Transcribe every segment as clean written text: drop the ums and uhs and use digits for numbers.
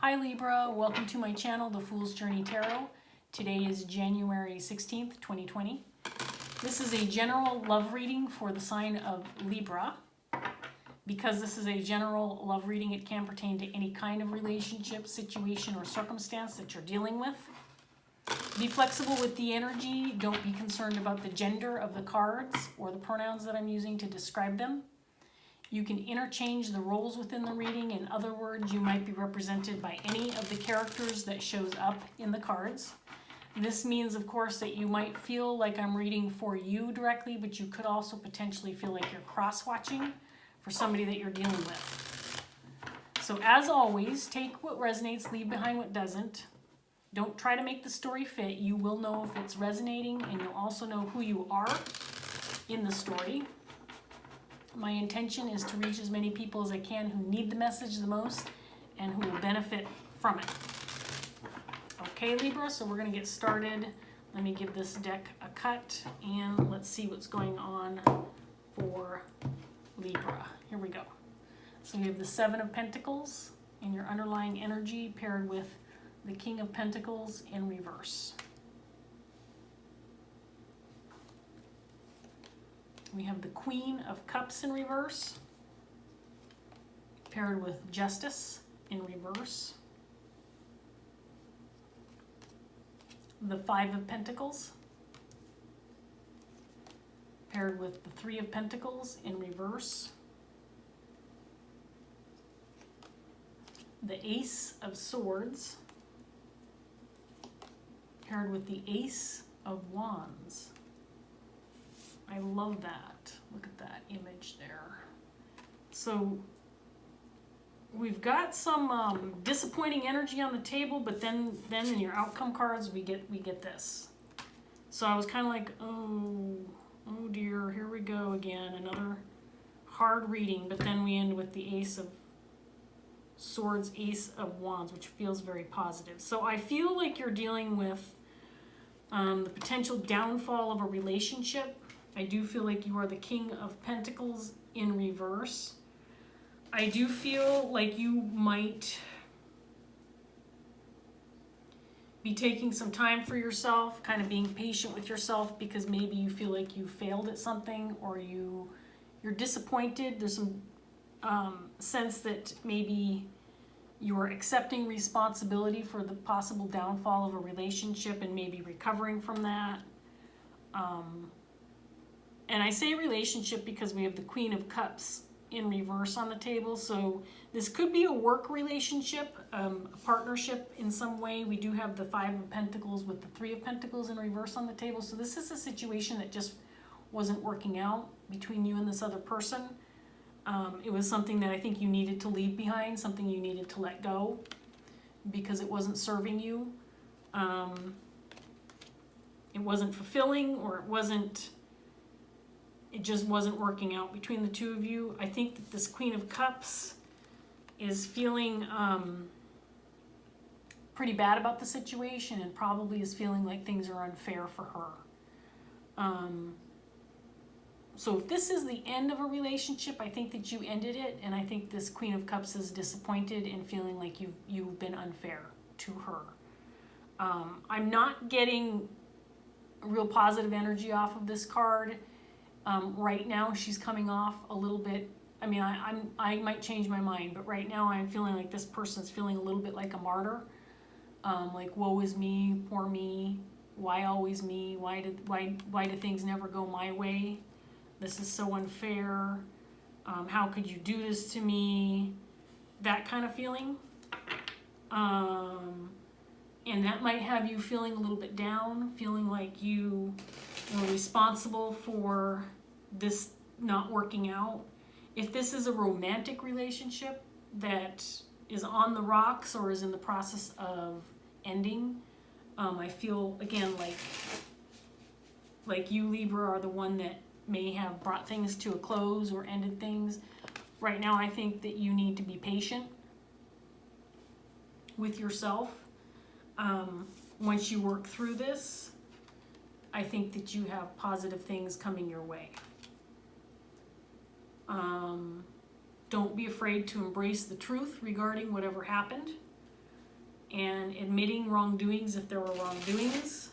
Hi Libra, welcome to my channel, The Fool's Journey Tarot. Today is January 16th, 2020. This is a general love reading for the sign of Libra. Because this is a general love reading, it can pertain to any kind of relationship, situation, or circumstance that you're dealing with. Be flexible with the energy. Don't be concerned about the gender of the cards or the pronouns that I'm using to describe them. You can interchange the roles within the reading. In other words, you might be represented by any of the characters that shows up in the cards. This means, of course, that you might feel like I'm reading for you directly, but you could also potentially feel like you're cross-watching for somebody that you're dealing with. So as always, take what resonates, leave behind what doesn't. Don't try to make the story fit. You will know if it's resonating, and you'll also know who you are in the story. My intention is to reach as many people as I can who need the message the most and who will benefit from it. Okay, Libra, so we're going to get started. Let me give this deck a cut, and let's see what's going on for Libra. Here we go. So we have the Seven of Pentacles in your underlying energy paired with the King of Pentacles in reverse. We have the Queen of Cups in reverse paired with Justice in reverse. The Five of Pentacles paired with the Three of Pentacles in reverse. The Ace of Swords paired with the Ace of Wands. I love that. Look at that image there. So we've got some disappointing energy on the table, but then in your outcome cards we get this. So I was kind of like, oh dear, here we go again, another hard reading. But then we end with the Ace of Swords, Ace of Wands, which feels very positive. So I feel like you're dealing with the potential downfall of a relationship. I do feel like you are the King of Pentacles in reverse. I do feel like you might be taking some time for yourself, kind of being patient with yourself, because maybe you feel like you failed at something, or you're disappointed. There's some sense that maybe you're accepting responsibility for the possible downfall of a relationship and maybe recovering from that. And I say relationship because we have the Queen of Cups in reverse on the table. So this could be a work relationship, a partnership in some way. We do have the Five of Pentacles with the Three of Pentacles in reverse on the table. So this is a situation that just wasn't working out between you and this other person. It was something that I think you needed to leave behind, something you needed to let go because it wasn't serving you. It wasn't fulfilling, or it just wasn't working out between the two of you. I think that this Queen of Cups is feeling pretty bad about the situation, and probably is feeling like things are unfair for her. So if this is the end of a relationship, I think that you ended it, and I think this Queen of Cups is disappointed and feeling like you've been unfair to her. I'm not getting real positive energy off of this card. Right now she's coming off a little bit, I mean, I might change my mind, but right now I'm feeling like this person's feeling a little bit like a martyr. Like, woe is me, poor me, why always me, why do things never go my way? This is so unfair. How could you do this to me? That kind of feeling. And that might have you feeling a little bit down, feeling like you were responsible for this not working out. If this is a romantic relationship that is on the rocks or is in the process of ending, I feel, again, like you, Libra, are the one that may have brought things to a close or ended things. Right now, I think that you need to be patient with yourself. Once you work through this, I think that you have positive things coming your way. Don't be afraid to embrace the truth regarding whatever happened. and admitting wrongdoings if there were wrongdoings.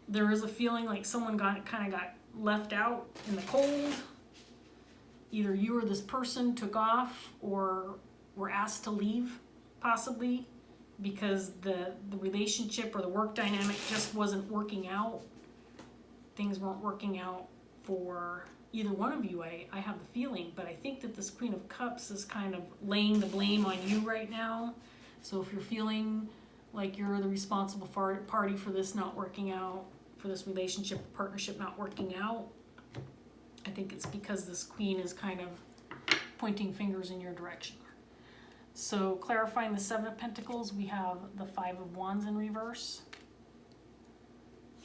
There is a feeling like someone kind of got left out in the cold. Either you or this person took off or were asked to leave, possibly, because the relationship or the work dynamic just wasn't working out. Things weren't working out for either one of you, I have the feeling. But I think that this Queen of Cups is kind of laying the blame on you right now. So if you're feeling like you're the responsible party for this not working out, for this relationship or partnership not working out, I think it's because this Queen is kind of pointing fingers in your direction. So clarifying the Seven of Pentacles, we have the Five of Wands in reverse.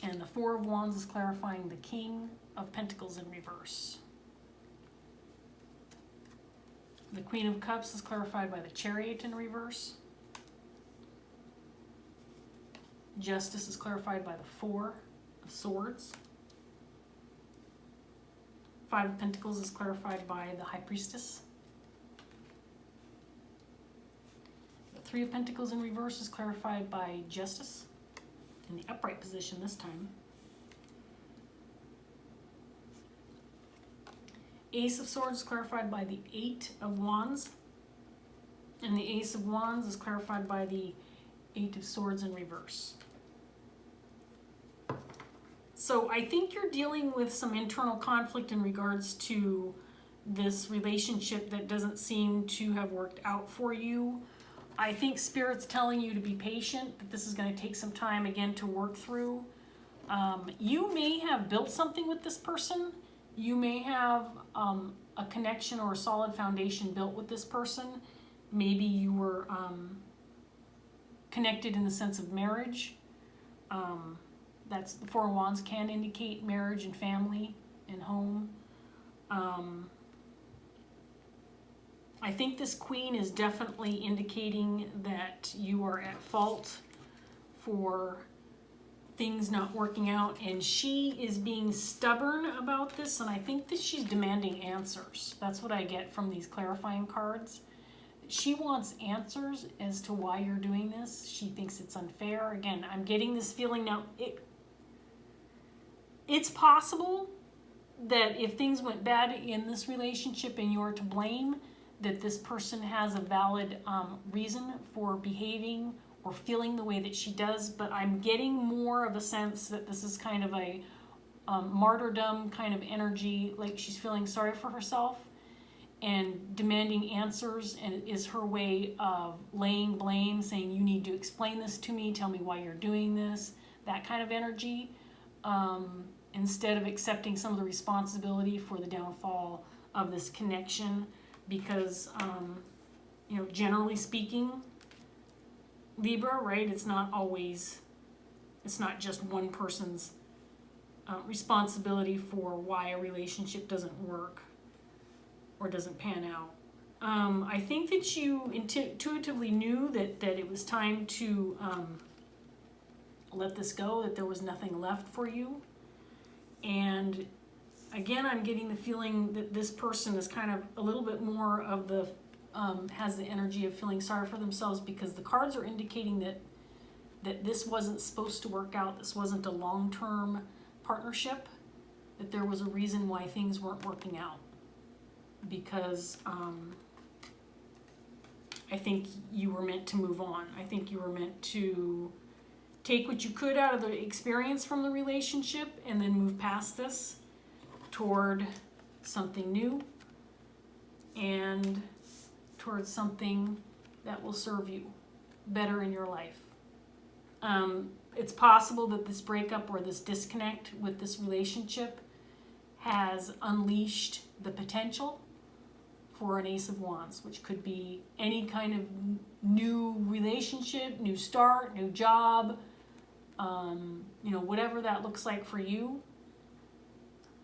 And the Four of Wands is clarifying the King of Pentacles in reverse. The Queen of Cups is clarified by the Chariot in reverse. Justice is clarified by the Four of Swords. Five of Pentacles is clarified by the High Priestess. The Three of Pentacles in reverse is clarified by Justice, in the upright position this time. Ace of Swords is clarified by the Eight of Wands. And the Ace of Wands is clarified by the Eight of Swords in reverse. So I think you're dealing with some internal conflict in regards to this relationship that doesn't seem to have worked out for you. I think Spirit's telling you to be patient, that this is going to take some time again to work through. You may have built something with this person. You may have a connection or a solid foundation built with this person. Maybe you were connected in the sense of marriage. That's the Four of Wands can indicate marriage and family and home. I think this Queen is definitely indicating that you are at fault for things not working out, and she is being stubborn about this, and I think that she's demanding answers. That's what I get from these clarifying cards. She wants answers as to why you're doing this. She thinks it's unfair. Again, I'm getting this feeling now. It's possible that if things went bad in this relationship and you're to blame, that this person has a valid reason for behaving or feeling the way that she does, but I'm getting more of a sense that this is kind of a martyrdom kind of energy, like she's feeling sorry for herself and demanding answers, and it is her way of laying blame, saying you need to explain this to me, tell me why you're doing this, that kind of energy, instead of accepting some of the responsibility for the downfall of this connection. Because, you know, generally speaking, Libra, right, it's not just one person's responsibility for why a relationship doesn't work or doesn't pan out. I think that you intuitively knew that it was time to let this go, that there was nothing left for you. And again, I'm getting the feeling that this person is kind of a little bit more of the, has the energy of feeling sorry for themselves, because the cards are indicating that this wasn't supposed to work out. This wasn't a long-term partnership, that there was a reason why things weren't working out. Because I think you were meant to move on. I think you were meant to take what you could out of the experience from the relationship and then move past this toward something new and towards something that will serve you better in your life. It's possible that this breakup or this disconnect with this relationship has unleashed the potential for an Ace of Wands, which could be any kind of new relationship, new start, new job, you know, whatever that looks like for you.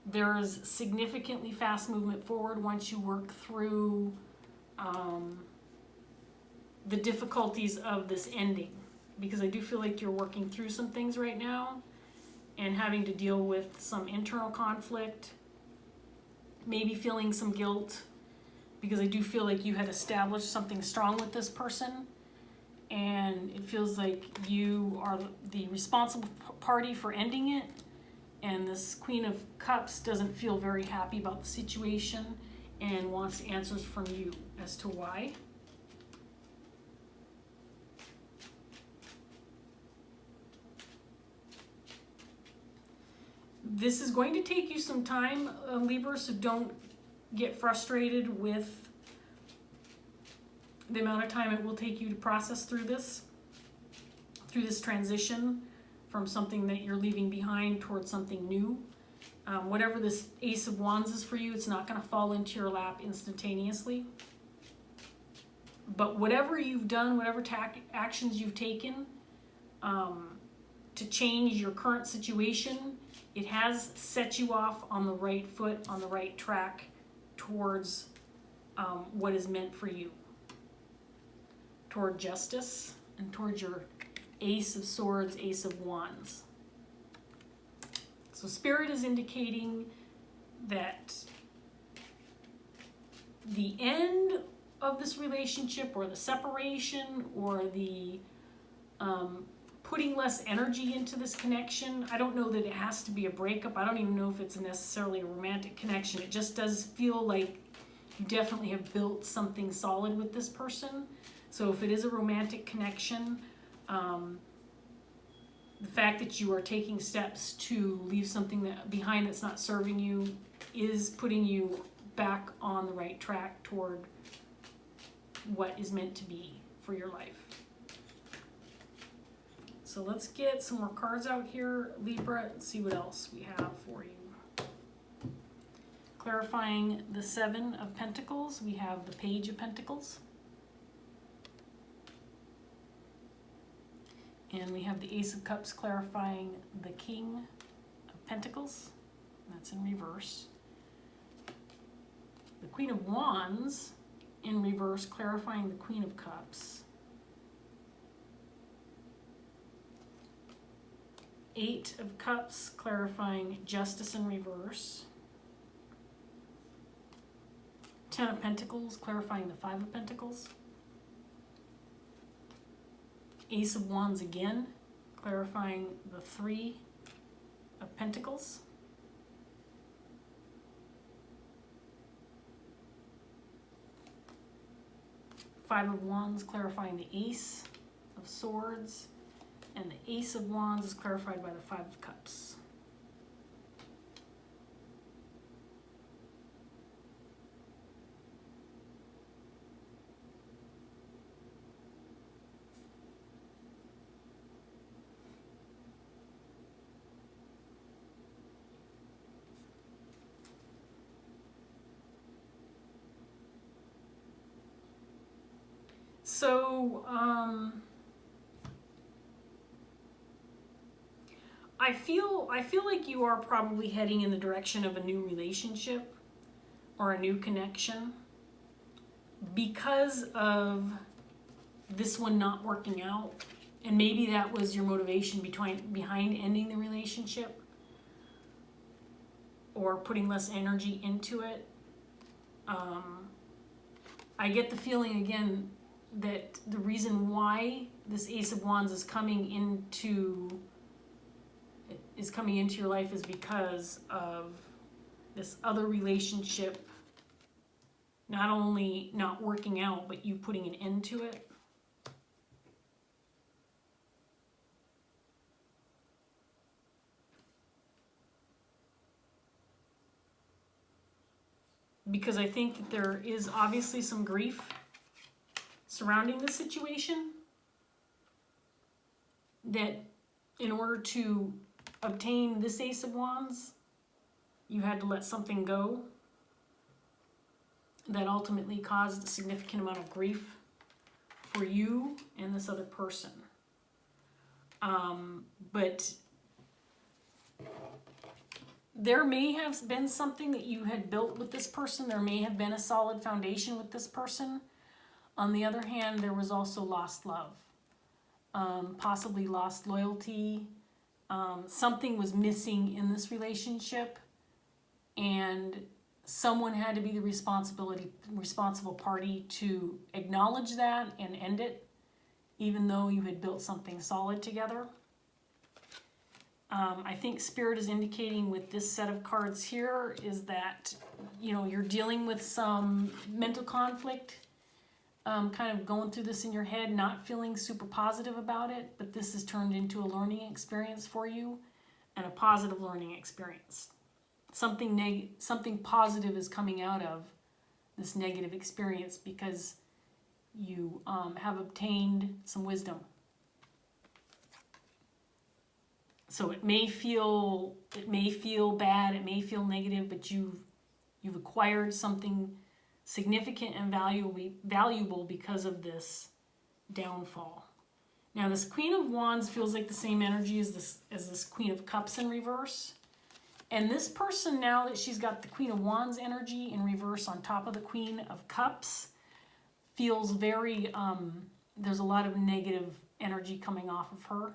There's significantly fast movement forward once you work through the difficulties of this ending, because I do feel like you're working through some things right now and having to deal with some internal conflict, maybe feeling some guilt because I do feel like you had established something strong with this person, and it feels like you are the responsible party for ending it. And this Queen of Cups doesn't feel very happy about the situation and wants answers from you as to why. This is going to take you some time, Libra, so don't get frustrated with the amount of time it will take you to process through this transition from something that you're leaving behind towards something new. Whatever this Ace of Wands is for you, it's not going to fall into your lap instantaneously. But whatever you've done, whatever actions you've taken to change your current situation, it has set you off on the right foot, on the right track towards what is meant for you. Toward justice and towards your Ace of Swords, Ace of Wands. So Spirit is indicating that the end of this relationship, or the separation, or the putting less energy into this connection. I don't know that it has to be a breakup. I don't even know if it's necessarily a romantic connection. It just does feel like you definitely have built something solid with this person. So if it is a romantic connection, the fact that you are taking steps to leave something behind that's not serving you is putting you back on the right track toward what is meant to be for your life. So let's get some more cards out here, Libra, and see what else we have for you. Clarifying the Seven of Pentacles, we have the Page of Pentacles. And we have the Ace of Cups clarifying the King of Pentacles. That's in reverse. The Queen of Wands in reverse clarifying the Queen of Cups. Eight of Cups clarifying Justice in reverse. Ten of Pentacles clarifying the Five of Pentacles. Ace of Wands again, clarifying the Three of Pentacles. Five of Wands clarifying the Ace of Swords, and the Ace of Wands is clarified by the Five of Cups. So, I feel like you are probably heading in the direction of a new relationship or a new connection because of this one not working out. And maybe that was your motivation behind ending the relationship or putting less energy into it. I get the feeling again that the reason why this Ace of Wands is coming into your life is because of this other relationship not only not working out, but you putting an end to it. Because I think that there is obviously some grief surrounding the situation, that in order to obtain this Ace of Wands, you had to let something go that ultimately caused a significant amount of grief for you and this other person. But there may have been something that you had built with this person. There may have been a solid foundation with this person. On the other hand, there was also lost love, possibly lost loyalty. Something was missing in this relationship, and someone had to be the responsible party to acknowledge that and end it, even though you had built something solid together. I think Spirit is indicating with this set of cards here is that, you know, you're dealing with some mental conflict, kind of going through this in your head, not feeling super positive about it, but this has turned into a learning experience for you, and a positive learning experience. Something positive is coming out of this negative experience because you have obtained some wisdom. So it may feel bad, it may feel negative, but you've acquired something significant and valuable because of this downfall. Now this Queen of Wands feels like the same energy as this Queen of Cups in reverse. And this person, now that she's got the Queen of Wands energy in reverse on top of the Queen of Cups, feels very, there's a lot of negative energy coming off of her.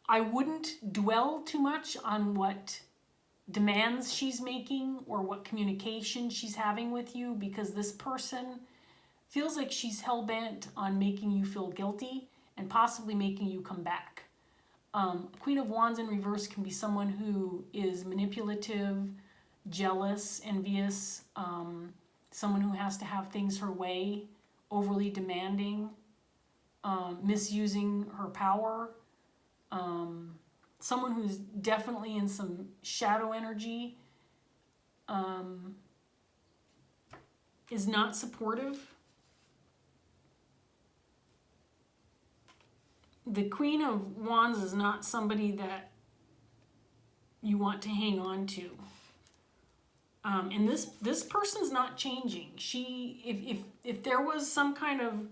I wouldn't dwell too much on what demands she's making or what communication she's having with you, because this person feels like she's hell-bent on making you feel guilty and possibly making you come back. Queen of Wands in reverse can be someone who is manipulative, jealous, envious, someone who has to have things her way, overly demanding, misusing her power, someone who's definitely in some shadow energy, is not supportive. The Queen of Wands is not somebody that you want to hang on to. And this person's not changing. If there was some kind of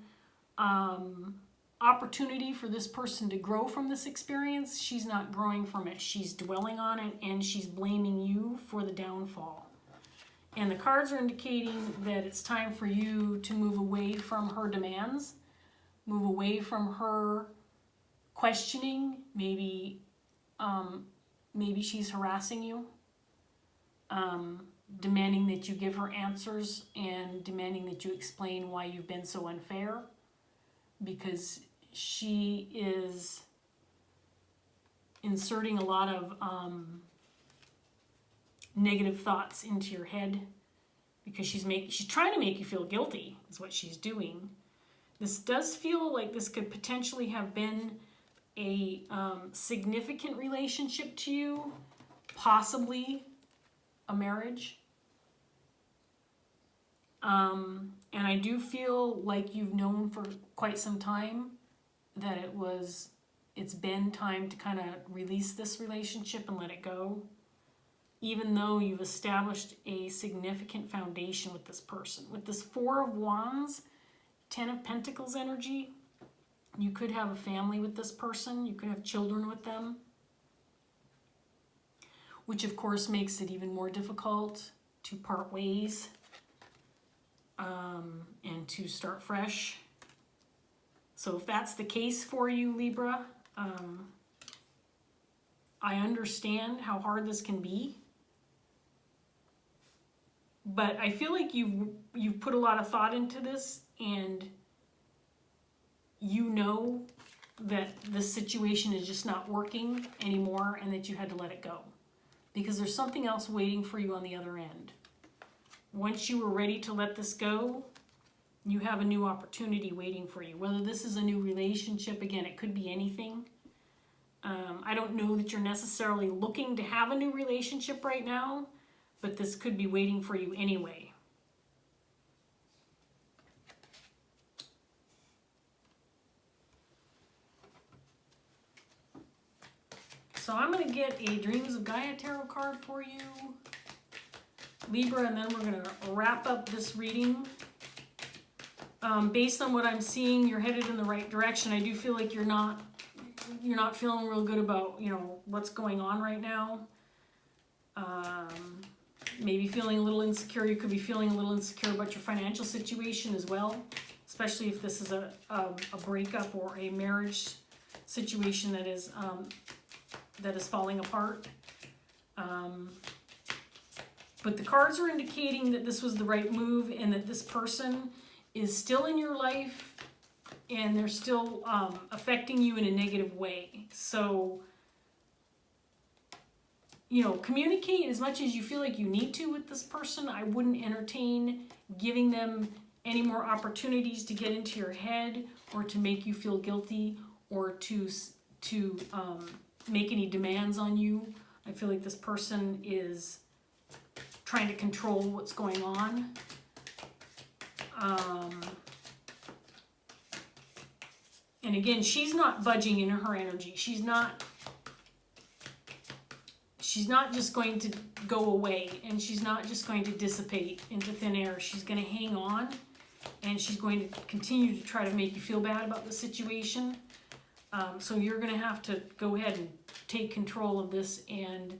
opportunity for this person to grow from this experience, she's not growing from it. She's dwelling on it, and she's blaming you for the downfall. And the cards are indicating that it's time for you to move away from her demands, move away from her questioning. Maybe she's harassing you, demanding that you give her answers and demanding that you explain why you've been so unfair, because she is inserting a lot of negative thoughts into your head, because she's trying to make you feel guilty is what she's doing. This does feel like this could potentially have been a significant relationship to you, possibly a marriage. And I do feel like you've known for quite some time that it's been time to kind of release this relationship and let it go, even though you've established a significant foundation with this person. With this Four of Wands, 10 of Pentacles energy, you could have a family with this person. You could have children with them, which of course makes it even more difficult to part ways and to start fresh. So if that's the case for you, Libra, I understand how hard this can be, but I feel like you've put a lot of thought into this, and you know that this situation is just not working anymore and that you had to let it go, because there's something else waiting for you on the other end. Once you were ready to let this go, you have a new opportunity waiting for you. Whether this is a new relationship, again, it could be anything. I don't know that you're necessarily looking to have a new relationship right now, but this could be waiting for you anyway. So I'm going to get a Dreams of Gaia tarot card for you, Libra, and then we're going to wrap up this reading. Based on what I'm seeing, you're headed in the right direction. I do feel like you're not feeling real good about, what's going on right now. Maybe feeling a little insecure. You could be feeling a little insecure about your financial situation as well, especially if this is a breakup or a marriage situation that is falling apart. But the cards are indicating that this was the right move and that this person is still in your life and they're still affecting you in a negative way. So, you know, communicate as much as you feel like you need to with this person. I wouldn't entertain giving them any more opportunities to get into your head or to make you feel guilty or to make any demands on you. I feel like this person is trying to control what's going on. And again, she's not budging in her energy. She's not just going to go away, and she's not just going to dissipate into thin air. She's going to hang on, and she's going to continue to try to make you feel bad about the situation. So you're going to have to go ahead and take control of this and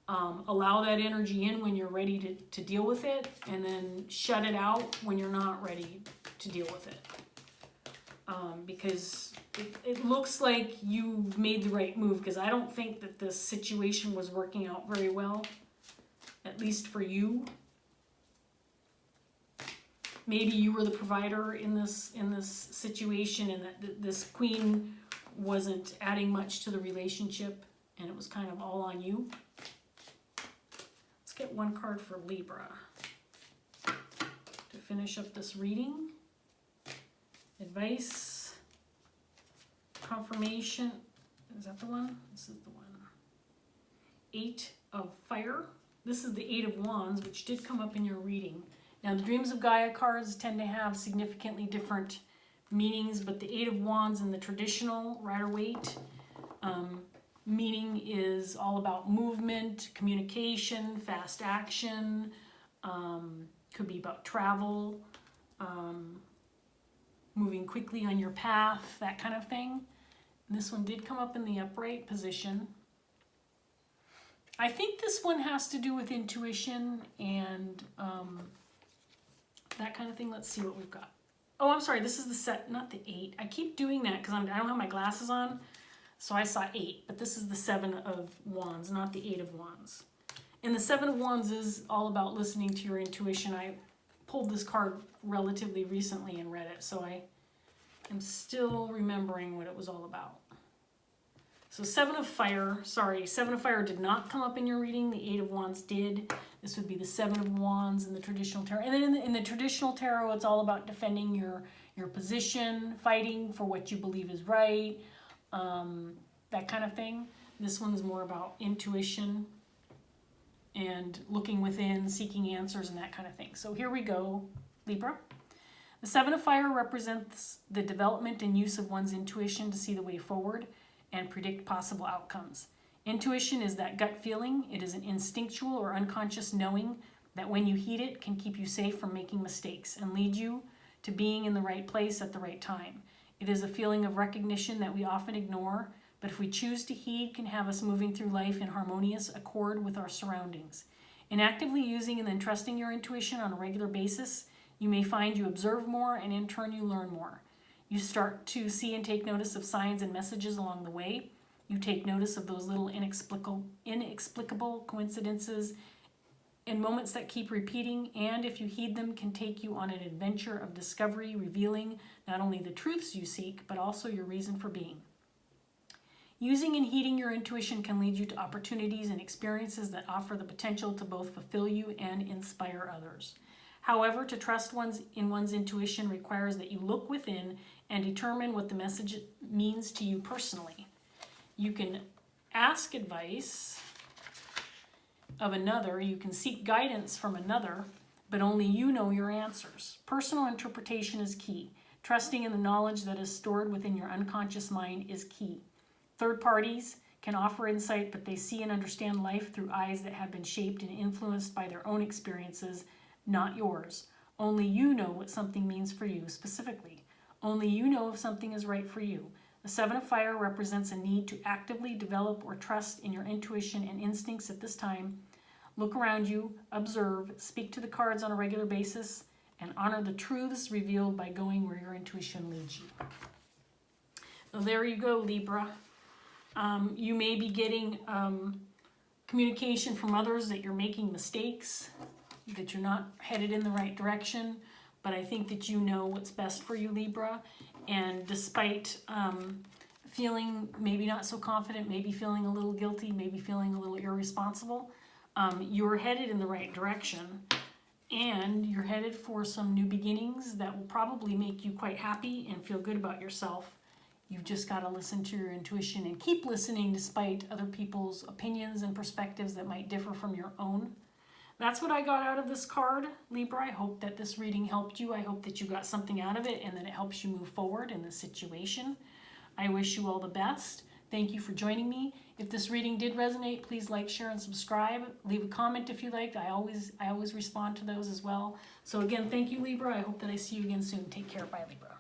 allow that energy in when you're ready to deal with it, and then shut it out when you're not ready to deal with it. Because it looks like you made the right move, because I don't think that this situation was working out very well, at least for you. Maybe you were the provider in this situation, and that this queen wasn't adding much to the relationship, and it was kind of all on you. Let's get one card for Libra to finish up this reading. Advice, confirmation, is that the one? This is the one. 8 of Fire. This is the 8 of Wands, which did come up in your reading. Now, the Dreams of Gaia cards tend to have significantly different meanings, but the 8 of Wands in the traditional Rider-Waite meaning is all about movement, communication, fast action, could be about travel, moving quickly on your path, that kind of thing. And this one did come up in the upright position. I think this one has to do with intuition and that kind of thing. Let's see what we've got. Oh, I'm sorry, this is the set, not the 8. I keep doing that because I don't have my glasses on, so I saw 8, but this is the 7 of Wands, not the 8 of Wands. And the 7 of Wands is all about listening to your intuition. I pulled this card relatively recently and read it, so I am still remembering what it was all about. So 7 of Fire, sorry, 7 of Fire did not come up in your reading. The 8 of Wands did. This would be the 7 of Wands in the traditional tarot. And then in the traditional tarot, it's all about defending your position, fighting for what you believe is right, that kind of thing. This one's more about intuition and looking within, seeking answers and that kind of thing. So here we go, Libra. The 7 of Fire represents the development and use of one's intuition to see the way forward and predict possible outcomes. Intuition is that gut feeling. It is an instinctual or unconscious knowing that when you heed it can keep you safe from making mistakes and lead you to being in the right place at the right time. It is a feeling of recognition that we often ignore, but if we choose to heed, can have us moving through life in harmonious accord with our surroundings. In actively using and then trusting your intuition on a regular basis, you may find you observe more and in turn you learn more. You start to see and take notice of signs and messages along the way. You take notice of those little inexplicable coincidences and moments that keep repeating, and if you heed them, can take you on an adventure of discovery, revealing not only the truths you seek, but also your reason for being. Using and heeding your intuition can lead you to opportunities and experiences that offer the potential to both fulfill you and inspire others. However, to trust in one's intuition requires that you look within and determine what the message means to you personally. You can ask advice of another, you can seek guidance from another, but only you know your answers. Personal interpretation is key. Trusting in the knowledge that is stored within your unconscious mind is key. Third parties can offer insight, but they see and understand life through eyes that have been shaped and influenced by their own experiences, not yours. Only you know what something means for you specifically. Only you know if something is right for you. The 7 of Fire represents a need to actively develop or trust in your intuition and instincts at this time. Look around you, observe, speak to the cards on a regular basis, and honor the truths revealed by going where your intuition leads you. So there you go, Libra. You may be getting communication from others that you're making mistakes, that you're not headed in the right direction, but I think that you know what's best for you, Libra. And despite feeling maybe not so confident, maybe feeling a little guilty, maybe feeling a little irresponsible, you're headed in the right direction. And you're headed for some new beginnings that will probably make you quite happy and feel good about yourself. You've just got to listen to your intuition and keep listening despite other people's opinions and perspectives that might differ from your own. That's what I got out of this card, Libra. I hope that this reading helped you. I hope that you got something out of it and that it helps you move forward in this situation. I wish you all the best. Thank you for joining me. If this reading did resonate, please like, share, and subscribe. Leave a comment if you liked. I always respond to those as well. So again, thank you, Libra. I hope that I see you again soon. Take care. Bye, Libra.